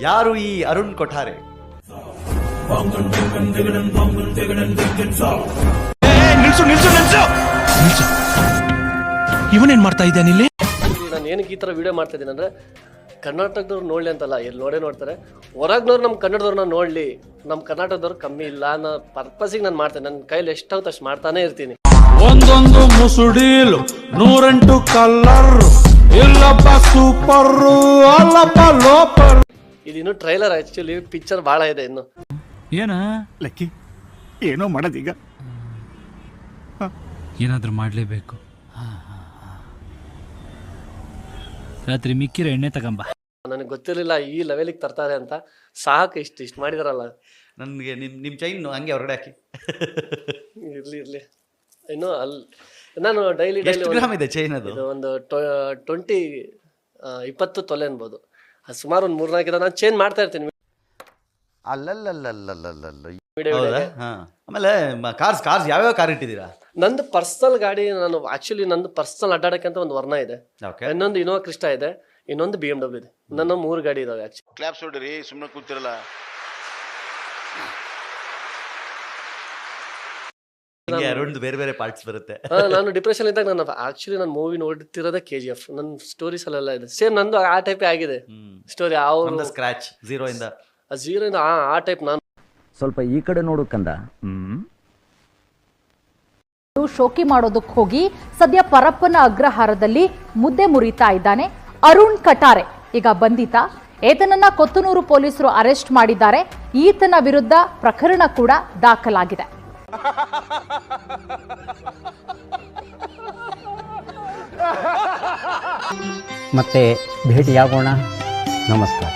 ಯಾರು ಈ ಅರುಣ್ ಕೊಠಾರೆ? ಇವನೇನ್ ಮಾಡ್ತಾ ಇದ್ದಾನೆ ಇಲ್ಲಿ? ನಾನು ಏನಕ್ಕೆ ಈ ತರ ವಿಡಿಯೋ ಮಾಡ್ತಾ ಇದ್ದೀನಿ ಅಂದ್ರೆ, ಕರ್ನಾಟಕದವ್ರು ನೋಡ್ಲಿ ಅಂತಲ್ಲ, ಎಲ್ಲಿ ನೋಡ್ತಾರೆ, ಹೊರಗ್ನವ್ರು ನಮ್ಮ ಕನ್ನಡದವ್ರನ್ನ ನೋಡ್ಲಿ, ನಮ್ಮ ಕರ್ನಾಟಕದವ್ರು ಕಮ್ಮಿ ಇಲ್ಲ ಅನ್ನೋ ಪರ್ಪಸಿಗೆ ನಾನು ಮಾಡ್ತೇನೆ. ನನ್ನ ಕೈಲಿ ಎಷ್ಟಾಗುತ್ತೆ ಅಷ್ಟು ಮಾಡ್ತಾನೆ ಇರ್ತೀನಿ. ಒಂದೊಂದು ಮುಸುಡೀಲು 108 ಕಲ್ಲರ್, ಇಲ್ಲಪ್ಪ ಸೂಪರ್, ಅಲ್ಲಪ್ಪ ಲೋಪರ್. ಇದಿನ್ನು ಟ್ರೈಲರ್, ಆಕ್ಚುಲಿ ಪಿಕ್ಚರ್ ಭಾಳ ಇದೆ ಇನ್ನು. ಏನ ಲಕ್ಕಿ ಏನೋ ಮಾಡೋದೀಗ, ಏನಾದ್ರೂ ಮಾಡ್ಲೇಬೇಕು. ರಾತ್ರಿ ಮಿಕ್ಕಿರ ಎಣ್ಣೆ ತಗೊಂಬ. ನನಗೆ ಗೊತ್ತಿರಲಿಲ್ಲ ಈ ಲೆವೆಲಿಗೆ ತರ್ತಾರೆ ಅಂತ. ಸಾಕು, ಇಷ್ಟು ಮಾಡಿದಾರಲ್ಲ. ನನಗೆ ನಿಮ್ಮ ಚೈನ್ ಹಂಗೆ ಹೊರಗಡೆ ಹಾಕಿ. ಇರ್ಲಿ ಇನ್ನು ನಾನು ಡೈಲಿ ಗ್ರಾಮ್ ಇದೆ ಚೈನ್? ಅದು ಒಂದು 20 ತೊಲೆ ಅನ್ಬೋದು. ಅದು ಸುಮಾರು ಒಂದು 3-4 ನಾನು ಚೇಂಜ್ ಮಾಡ್ತಾ ಇರ್ತೀನಿ. ಆಮೇಲೆ ಕಾರ್ಸ್ ಯಾವ್ಯಾವ ಕಾರ್ ಇಟ್ಟಿದ್ದೀರಾ? ನಂದು ಪರ್ಸನಲ್ ಗಾಡಿ, ನಂದು ಪರ್ಸನಲ್ ಅಡ್ಡಾಡಕ್ಕೆ ಅಂತ ಒಂದು ವರ್ಣ ಇದೆ, ಇನ್ನೊಂದು ಇನೋವಾ ಕ್ರಿಸ್ಟಾ ಇದೆ, ಇನ್ನೊಂದು BMW ಇದೆ. ನನ್ನ 3 ಗಾಡಿ ಇದಾವೆ. ಆಕ್ಚುಲಿ ಕ್ಲಾಪ್ಸ್ ಹೊಡ್ರಿ, ಸುಮ್ಮನೆ ಕೂತಿರಲ್ಲ. ಅರುಣ್ದು ಬೇರೆ ಬೇರೆ ಪಾರ್ಟ್ಸ್ ಬರುತ್ತೆ. ನಾನು ಡಿಪ್ರೆಷನ್ ಇದ್ದಾಗ ನಾನು ಮೂವಿ ನೋಡ್ತಿರೋದೇ KGF. ನನ್ನ ಸ್ಟೋರೀಸ್ ಅಲ್ಲೆಲ್ಲ ಇದೆ ಸೇಮ್. ನಂದು ಆ ಟೈಪೇ ಆಗಿದೆ ಸ್ಟೋರಿ. ಅವ್ರು ಸ್ಕ್ರಾಚ್ ಝೀರೋ ಇಂದ ಆ ಟೈಪ್. ನಾನು ಸ್ವಲ್ಪ ಈ ಕಡೆ ನೋಡು ಕಂದ. ಶೋಕಿ ಮಾಡೋದಕ್ಕೆ ಹೋಗಿ ಸದ್ಯ ಪರಪ್ಪನ ಅಗ್ರಹಾರದಲ್ಲಿ ಮುದ್ದೆ ಮುರಿತಾ ಇದ್ದಾನೆ ಅರುಣ್ ಕಟಾರೆ. ಈಗ ಬಂಧಿತ. ಈತನನ್ನ ಕೊತ್ತನೂರು ಪೊಲೀಸರು ಅರೆಸ್ಟ್ ಮಾಡಿದ್ದಾರೆ. ಈತನ ವಿರುದ್ಧ ಪ್ರಕರಣ ಕೂಡ ದಾಖಲಾಗಿದೆ. ಮತ್ತೆ ಭೇಟಿಯಾಗೋಣ. ನಮಸ್ಕಾರ.